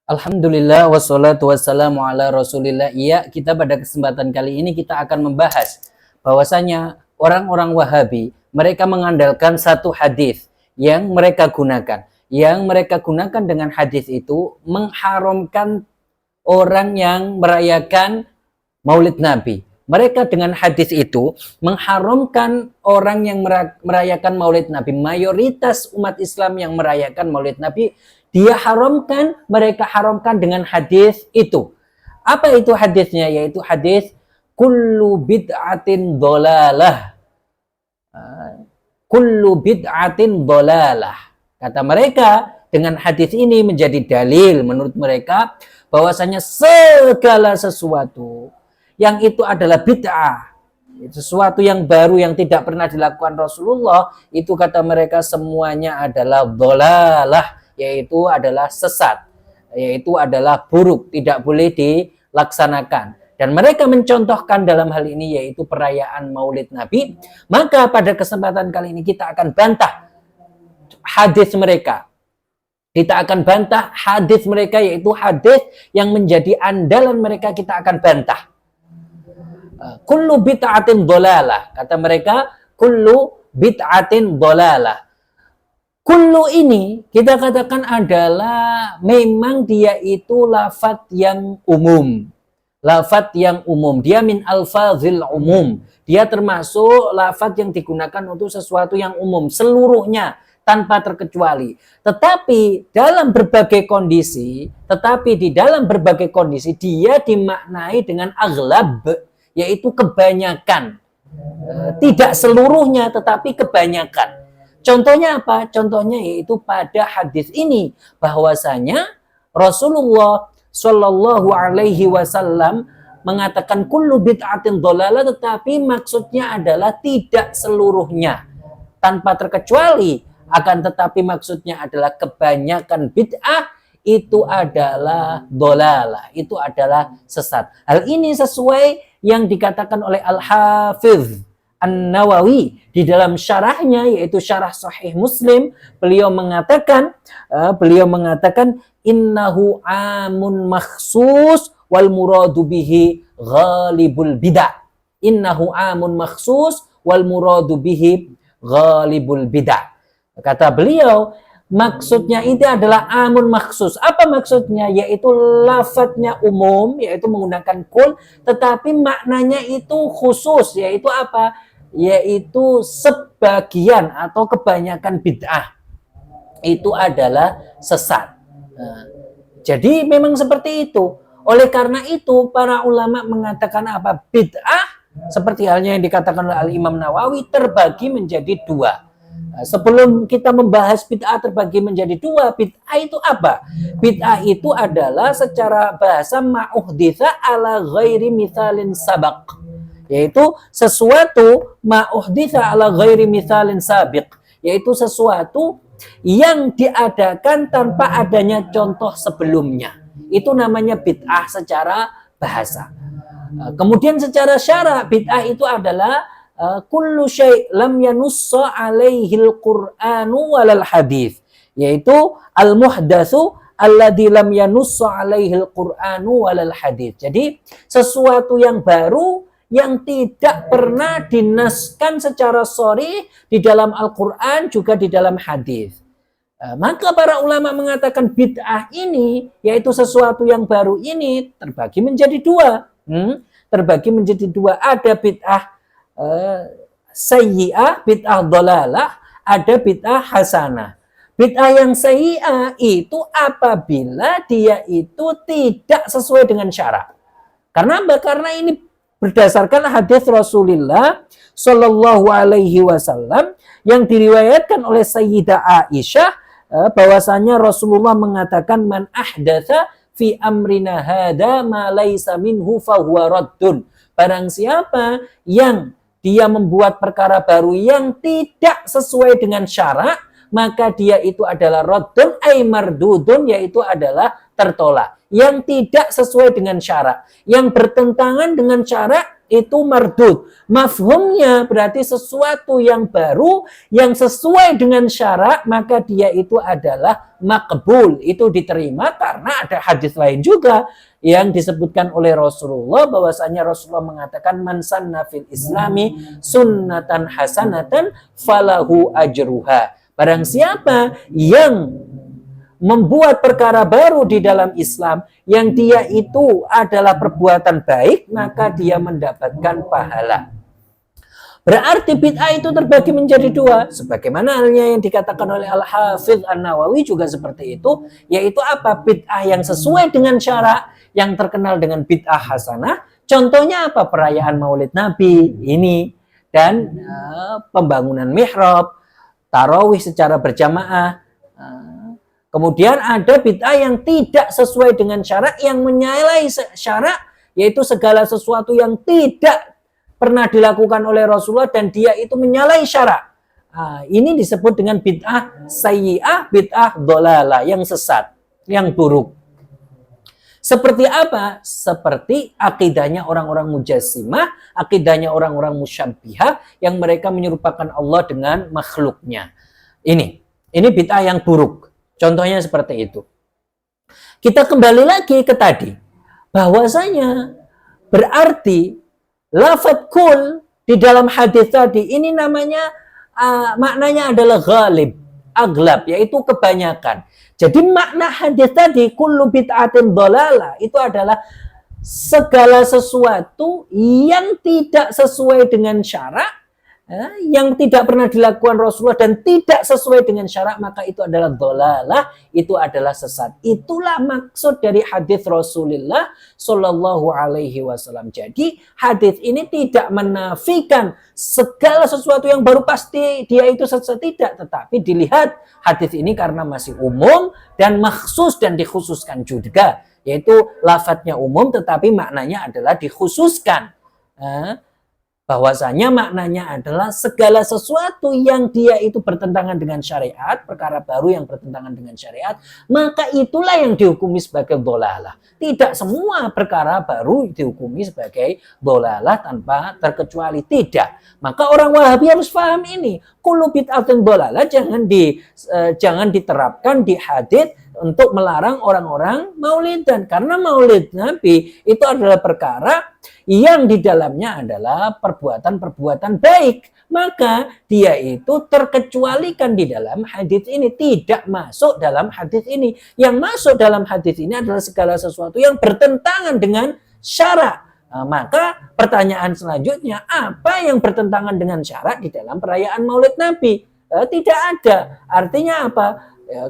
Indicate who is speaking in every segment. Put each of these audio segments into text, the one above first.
Speaker 1: Alhamdulillah wassalatu wassalamu ala rasulillah. Iya, kita pada kesempatan kali ini kita akan membahas bahwasanya orang-orang Wahabi mereka mengandalkan satu hadis yang mereka gunakan. Yang mereka gunakan dengan hadis itu mengharamkan orang yang merayakan Maulid Nabi. Mereka dengan hadis itu mengharamkan orang yang merayakan Maulid Nabi. Mayoritas umat Islam yang merayakan Maulid Nabi dia haramkan, mereka haramkan dengan hadis itu. Apa itu hadisnya? Yaitu hadis kullu bid'atin dhalalah. Kullu bid'atin dhalalah. Kata mereka, dengan hadis ini menjadi dalil menurut mereka bahwasanya segala sesuatu yang itu adalah bid'ah, sesuatu yang baru yang tidak pernah dilakukan Rasulullah, itu kata mereka semuanya adalah dhalalah, yaitu adalah sesat, yaitu adalah buruk, tidak boleh dilaksanakan. Dan mereka mencontohkan dalam hal ini yaitu perayaan Maulid Nabi. Maka pada kesempatan kali ini kita akan bantah hadis mereka. Kita akan bantah hadis mereka, yaitu hadis yang menjadi andalan mereka, kita akan bantah. Kullu bid'atin dhalalah, kata mereka, kullu bid'atin dhalalah. Kullu ini kita katakan adalah memang dia itu lafadz yang umum. Lafadz yang umum, dia min alfazil umum. Dia termasuk lafadz yang digunakan untuk sesuatu yang umum, seluruhnya tanpa terkecuali. Tetapi dalam berbagai kondisi, dia dimaknai dengan aghlab, yaitu kebanyakan. Tidak seluruhnya, tetapi kebanyakan. Contohnya apa? Contohnya yaitu pada hadis ini, bahwasanya Rasulullah Shallallahu Alaihi Wasallam mengatakan kullu bid'atin dhalalah, tetapi maksudnya adalah tidak seluruhnya, tanpa terkecuali. Akan tetapi maksudnya adalah kebanyakan bid'ah itu adalah dhalalah, itu adalah sesat. Hal ini sesuai yang dikatakan oleh Al-Hafidh An-Nawawi di dalam syarahnya, yaitu syarah Sahih Muslim. Beliau mengatakan innahu amun makhsus wal muradu bihi ghalibul bid'ah. Innahu amun makhsus wal muradu bihi ghalibul bid'ah. Kata beliau, maksudnya itu adalah amun maksus. Apa maksudnya? Yaitu lafadznya umum, yaitu menggunakan kul, tetapi maknanya itu khusus, yaitu apa? Yaitu sebagian atau kebanyakan bid'ah itu adalah sesat. Nah, jadi memang seperti itu. Oleh karena itu para ulama mengatakan apa? Bid'ah seperti halnya yang dikatakan oleh Al-Imam Nawawi terbagi menjadi dua. Sebelum kita membahas bid'ah terbagi menjadi dua, bid'ah itu apa? Bid'ah itu adalah secara bahasa ma'uhditha ala ghairi mithalin sabaq, yaitu sesuatu ma'uhditha ala ghairi mithalin sabiq, yaitu sesuatu yang diadakan tanpa adanya contoh sebelumnya. Itu namanya bid'ah secara bahasa. Kemudian secara syara, bid'ah itu adalah kullu syai' lam yanussa alaihil Qur'anu walal hadis, yaitu al-muhdatsu alladzi lam yanussa alaihil Qur'anu walal hadis. Jadi sesuatu yang baru yang tidak pernah dinaskan secara sharih di dalam Al-Qur'an juga di dalam hadis. Maka para ulama mengatakan bid'ah ini, yaitu sesuatu yang baru ini, terbagi menjadi dua. Terbagi menjadi dua. Ada bid'ah sayyi'ah, bid'ah dhalalah, ada bid'ah hasanah. Bid'ah yang sayyi'ah itu apabila dia itu tidak sesuai dengan syarak. Karena apa? Karena ini berdasarkan hadis Rasulullah Shallallahu Alaihi Wasallam yang diriwayatkan oleh Sayyidah Aisyah, bahwasanya Rasulullah mengatakan man ahdatsa fi amrina hada ma laisa minhu fahuwa raddun. Barang siapa yang dia membuat perkara baru yang tidak sesuai dengan syarak, maka dia itu adalah raddun ay mardudun, yaitu adalah tertolak. Yang tidak sesuai dengan syarak, yang bertentangan dengan syarak, itu mardud. Mafhumnya berarti sesuatu yang baru, yang sesuai dengan syarak, maka dia itu adalah makbul. Itu diterima karena ada hadis lain juga yang disebutkan oleh Rasulullah, bahwasanya Rasulullah mengatakan man sanna fil islami sunnatan hasanatan falahu ajruha. Barang siapa yang membuat perkara baru di dalam Islam yang dia itu adalah perbuatan baik, maka dia mendapatkan pahala. Berarti bid'ah itu terbagi menjadi dua, sebagaimana halnya yang dikatakan oleh Al-Hafidz An-Nawawi juga seperti itu, yaitu apa? Bid'ah yang sesuai dengan syarak, yang terkenal dengan bid'ah hasanah. Contohnya apa? Perayaan Maulid Nabi ini, dan pembangunan mihrab, tarawih secara berjamaah. Kemudian ada bid'ah yang tidak sesuai dengan syarak, yang menyalahi syarak, yaitu segala sesuatu yang tidak pernah dilakukan oleh Rasulullah dan dia itu menyalahi syarak. Ini disebut dengan bid'ah sayyi'ah, bid'ah dhalalah, yang sesat, yang buruk. Seperti apa? Seperti akidahnya orang-orang mujassimah, akidahnya orang-orang musyabbihah, yang mereka menyerupakan Allah dengan makhluknya. Ini bid'ah yang buruk. Contohnya seperti itu. Kita kembali lagi ke tadi, bahwasanya berarti lafadz kul di dalam hadis tadi ini namanya maknanya adalah ghalib, aglab, yaitu kebanyakan. Jadi makna hadis tadi kullu bid'atin dhalalah itu adalah segala sesuatu yang tidak sesuai dengan syarak, yang tidak pernah dilakukan Rasulullah dan tidak sesuai dengan syarak, maka itu adalah dhalalah, itu adalah sesat. Itulah maksud dari hadis Rasulullah Shallallahu Alaihi Wasallam. Jadi hadis ini tidak menafikan segala sesuatu yang baru pasti dia itu sesat, tidak, tetapi dilihat hadis ini karena masih umum dan maksus dan dikhususkan juga, yaitu lafadznya umum tetapi maknanya adalah dikhususkan. Bahwasanya maknanya adalah segala sesuatu yang dia itu bertentangan dengan syariat, perkara baru yang bertentangan dengan syariat, maka itulah yang dihukumi sebagai dhalalah. Tidak semua perkara baru dihukumi sebagai dhalalah tanpa terkecuali, tidak. Maka orang Wahabi harus paham ini. Kullu bid'atin dhalalah jangan diterapkan di hadits untuk melarang orang-orang maulidan, karena maulid Nabi itu adalah perkara yang di dalamnya adalah perbuatan-perbuatan baik, maka dia itu terkecualikan di dalam hadis ini, tidak masuk dalam hadis ini. Yang masuk dalam hadis ini adalah segala sesuatu yang bertentangan dengan syarak. Maka pertanyaan selanjutnya, apa yang bertentangan dengan syarak di dalam perayaan Maulid Nabi? Tidak ada. Artinya apa?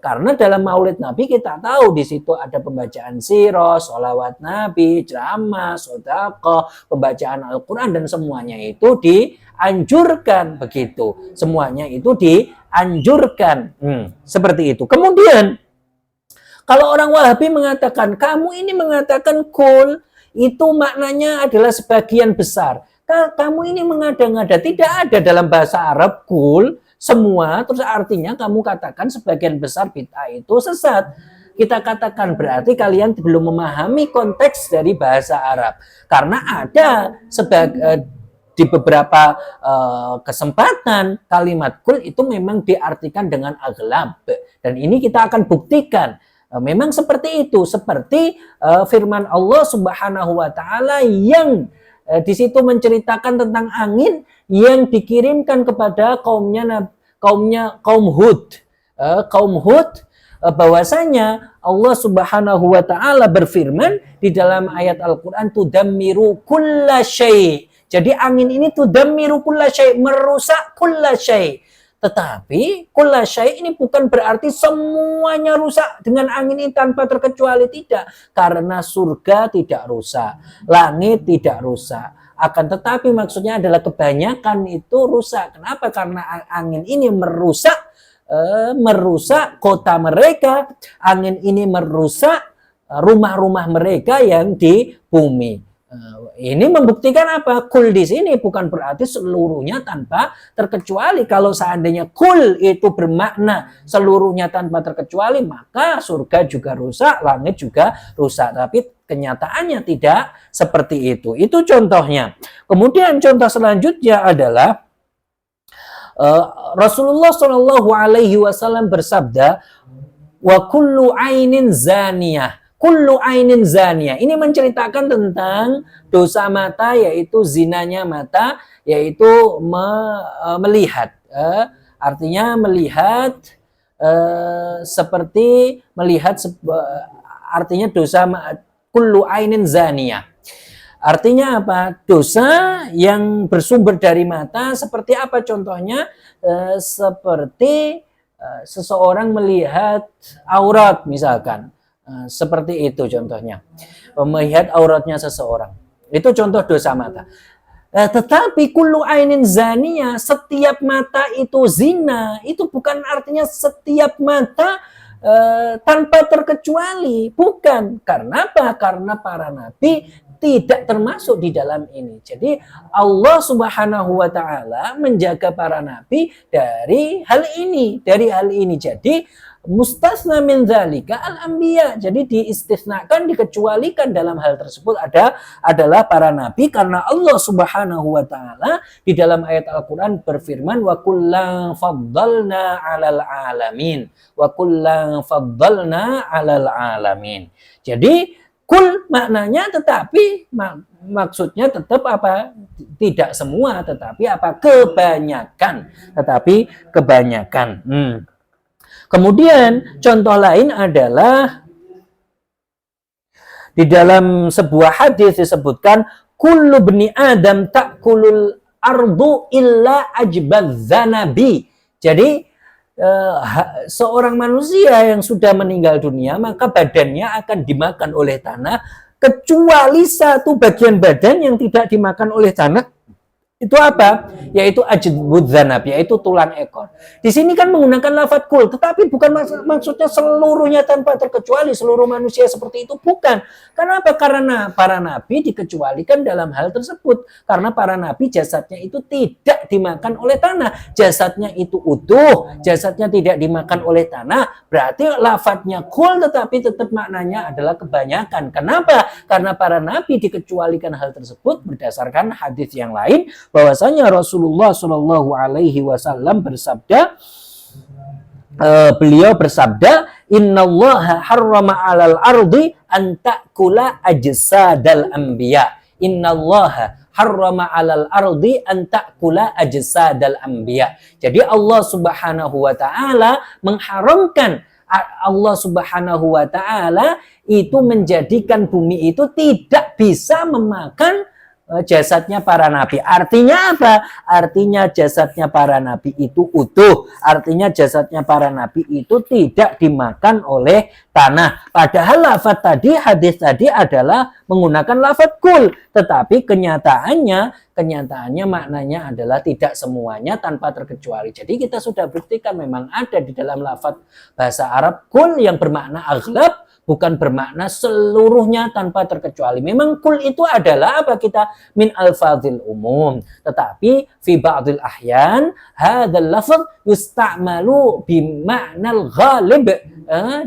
Speaker 1: Karena dalam Maulid Nabi kita tahu di situ ada pembacaan sirah, sholawat Nabi, ceramah, sedekah, pembacaan Al-Quran, dan semuanya itu dianjurkan begitu. Semuanya itu dianjurkan. Seperti itu. Kemudian kalau orang Wahabi mengatakan, kamu ini mengatakan kul, itu maknanya adalah sebagian besar. Kamu ini mengada-ngada, tidak ada dalam bahasa Arab kul semua, terus artinya kamu katakan sebagian besar bid'ah itu sesat. Kita katakan berarti kalian belum memahami konteks dari bahasa Arab. Karena ada di beberapa kesempatan kalimat kul itu memang diartikan dengan aglab. Dan ini kita akan buktikan. Memang seperti itu. Seperti firman Allah Subhanahu wa Ta'ala yang di situ menceritakan tentang angin yang dikirimkan kepada kaum Hud. Bahwasanya Allah Subhanahu wa Ta'ala berfirman di dalam ayat Al-Qur'an, tudammiru kulla syai'. Jadi angin ini tudammiru kulla syai', merusak kulla syai'. Tetapi kulla syai' ini bukan berarti semuanya rusak dengan angin ini tanpa terkecuali, tidak. Karena surga tidak rusak, langit tidak rusak. Akan tetapi maksudnya adalah kebanyakan itu rusak. Kenapa? Karena angin ini merusak kota mereka. Angin ini merusak rumah-rumah mereka yang di bumi. Ini membuktikan apa? Kul di sini bukan berarti seluruhnya tanpa terkecuali. Kalau seandainya kul itu bermakna seluruhnya tanpa terkecuali, maka surga juga rusak, langit juga rusak. Tapi kenyataannya tidak seperti itu. Itu contohnya. Kemudian contoh selanjutnya adalah Rasulullah Shallallahu Alaihi Wasallam bersabda, wa kullu ainin zaniyah. Kullu ainin zaniyah. Ini menceritakan tentang dosa mata, yaitu zinanya mata, yaitu melihat. Artinya melihat seperti melihat, artinya dosa kullu ainin zaniyah. Artinya apa? Dosa yang bersumber dari mata seperti apa contohnya? Seperti seseorang melihat aurat misalkan. Seperti itu contohnya. Melihat auratnya seseorang. Itu contoh dosa mata. Tetapi kullu ainin zaniyah, setiap mata itu zina, itu bukan artinya setiap mata tanpa terkecuali. Bukan. Karena apa? Karena para nabi tidak termasuk di dalam ini. Jadi Allah Subhanahu wa taala menjaga para nabi dari hal ini, Jadi mustasna min dzalika al-anbiya. Jadi diistisnakan, dikecualikan dalam hal tersebut adalah para nabi, karena Allah Subhanahu wa taala di dalam ayat Al-Qur'an berfirman wa kullan faddalna 'alal 'alamin. Wa kullan faddalna 'alal 'alamin. Jadi kul maknanya, tetapi maksudnya tetap apa? Tidak semua, tetapi apa? Kebanyakan. Kemudian contoh lain adalah di dalam sebuah hadis disebutkan kullu bni adam ta'kulul ardu illa ajbadz zanabi. Jadi seorang manusia yang sudah meninggal dunia, maka badannya akan dimakan oleh tanah, kecuali satu bagian badan yang tidak dimakan oleh tanah. Itu apa? Yaitu ajbudz zanab, yaitu tulang ekor. Di sini kan menggunakan lafadz kul, tetapi bukan maksudnya seluruhnya tanpa terkecuali, seluruh manusia seperti itu, bukan. Kenapa? Karena para nabi dikecualikan dalam hal tersebut. Karena para nabi jasadnya itu tidak dimakan oleh tanah. Jasadnya itu utuh, jasadnya tidak dimakan oleh tanah. Berarti lafadznya kul, tetapi tetap maknanya adalah kebanyakan. Kenapa? Karena para nabi dikecualikan hal tersebut berdasarkan hadis yang lain, bahwasanya Rasulullah Shallallahu Alaihi Wasallam bersabda, beliau bersabda, Innallaha harrama 'alal ardi an ta'kula ajsadal anbiya. Innallaha harrama 'alal ardi an ta'kula ajsadal anbiya. Jadi Allah Subhanahu wa taala mengharamkan, Allah Subhanahu wa taala itu menjadikan bumi itu tidak bisa memakan jasadnya para nabi. Artinya apa? Artinya jasadnya para nabi itu utuh. Artinya jasadnya para nabi itu tidak dimakan oleh tanah. Padahal lafadz tadi, hadis tadi adalah menggunakan lafadz kul. Tetapi kenyataannya maknanya adalah tidak semuanya tanpa terkecuali. Jadi kita sudah buktikan memang ada di dalam lafadz bahasa Arab kul yang bermakna aghlab, bukan bermakna seluruhnya tanpa terkecuali. Memang kul itu adalah apa? Kita min alfadzil umum. Tetapi fi ba'dil ahyan hadzal lafadz yusta'malu bi ma'nal ghalib.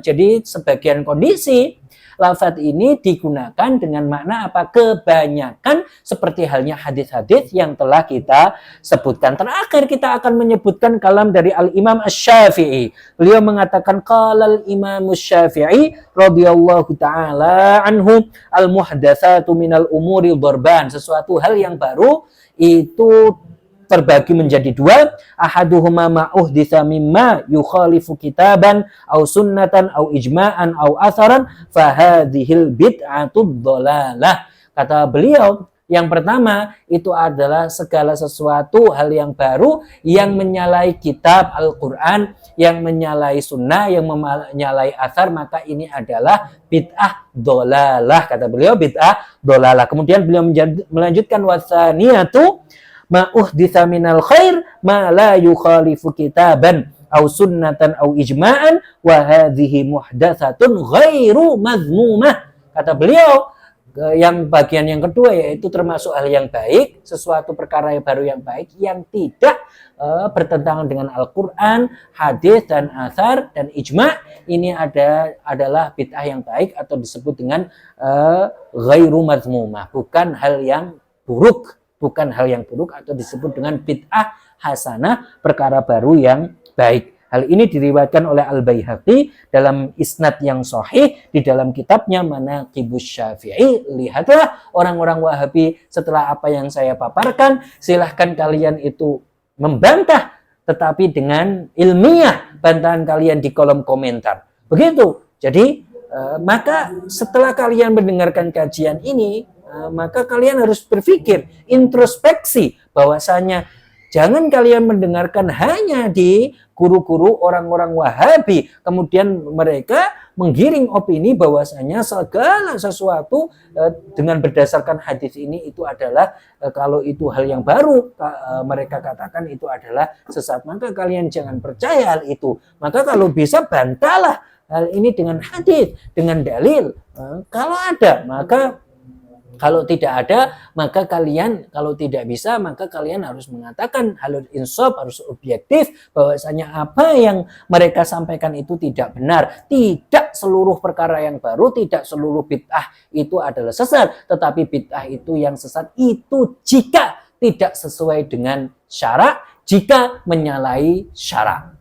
Speaker 1: Jadi sebagian kondisi lafadz ini digunakan dengan makna apa? Kebanyakan, seperti halnya hadis-hadis yang telah kita sebutkan. Terakhir kita akan menyebutkan kalam dari Al-Imam Asy-Syafi'i. Beliau mengatakan qala Al-Imam Asy-Syafi'i radhiyallahu taala anhu, al-muhdatsatu minal umuri darban. Sesuatu hal yang baru itu terbagi menjadi dua. Ahaduhuma ma'uhditsa mimma yukhalifu kitaban au sunnatan au ijma'an au atharan fahadhil bid'atud dhalalah. Kata beliau, yang pertama itu adalah segala sesuatu hal yang baru yang menyalahi kitab Al-Quran, yang menyalahi sunnah, yang menyalahi athar, maka ini adalah bid'ah dhalalah. Kata beliau bid'ah dhalalah. Kemudian beliau melanjutkan wasaniyatu ma'uhditsa minal khair ma la yukhalifu kitaban au sunnatan au ijma'an wa hadhihi muhdatsatun ghairu mazmumah. Kata beliau, Yang bagian yang kedua yaitu termasuk hal yang baik, sesuatu perkara yang baru yang baik yang tidak bertentangan dengan Al-Quran, hadis dan athar dan ijma. Ini adalah bid'ah yang baik atau disebut dengan ghairu madhmumah, bukan hal yang buruk, atau disebut dengan bid'ah hasanah, perkara baru yang baik. Hal ini diriwayatkan oleh Al-Baihaqi dalam isnad yang sahih di dalam kitabnya Manaqibus Syafi'i. Lihatlah orang-orang Wahabi setelah apa yang saya paparkan, silahkan kalian itu membantah, tetapi dengan ilmiah, bantahan kalian di kolom komentar. Begitu. Jadi maka setelah kalian mendengarkan kajian ini, maka kalian harus berpikir, introspeksi bahwasanya jangan kalian mendengarkan hanya di guru-guru orang-orang Wahabi, kemudian mereka menggiring opini bahwasanya segala sesuatu dengan berdasarkan hadis ini itu adalah kalau itu hal yang baru, mereka katakan itu adalah sesat. Maka kalian jangan percaya hal itu. Maka kalau bisa bantahlah hal ini dengan hadis, dengan dalil. Kalau ada, maka kalau tidak ada, maka kalian, kalau tidak bisa, maka kalian harus mengatakan halal insaf, harus objektif, bahwasanya apa yang mereka sampaikan itu tidak benar. Tidak seluruh perkara yang baru, tidak seluruh bid'ah itu adalah sesat, tetapi bid'ah itu yang sesat itu jika tidak sesuai dengan syarak, jika menyalahi syarak.